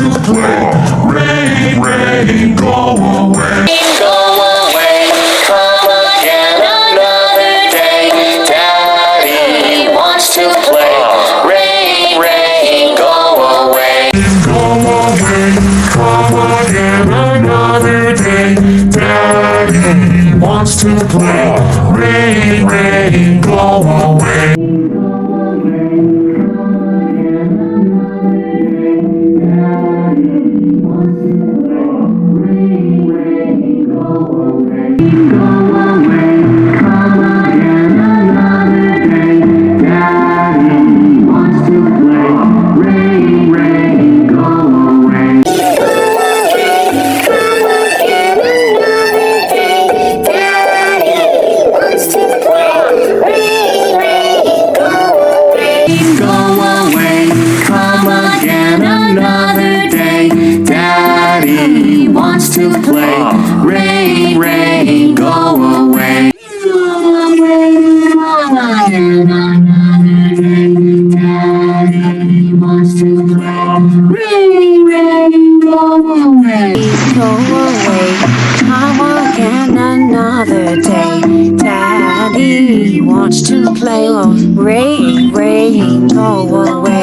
to play. Rain, rain, go away. Go away, come again another day. Daddy wants to play. Rain, rain, go away. Go away, come again another day. Daddy wants to play. Rain, rain, go away. Daddy wants to play. Rain, rain, go away. Go away, come again another day. Daddy wants to play. Rain, rain, go away. Go away, come again another day. Daddy wants to play. Rain, rain, go away.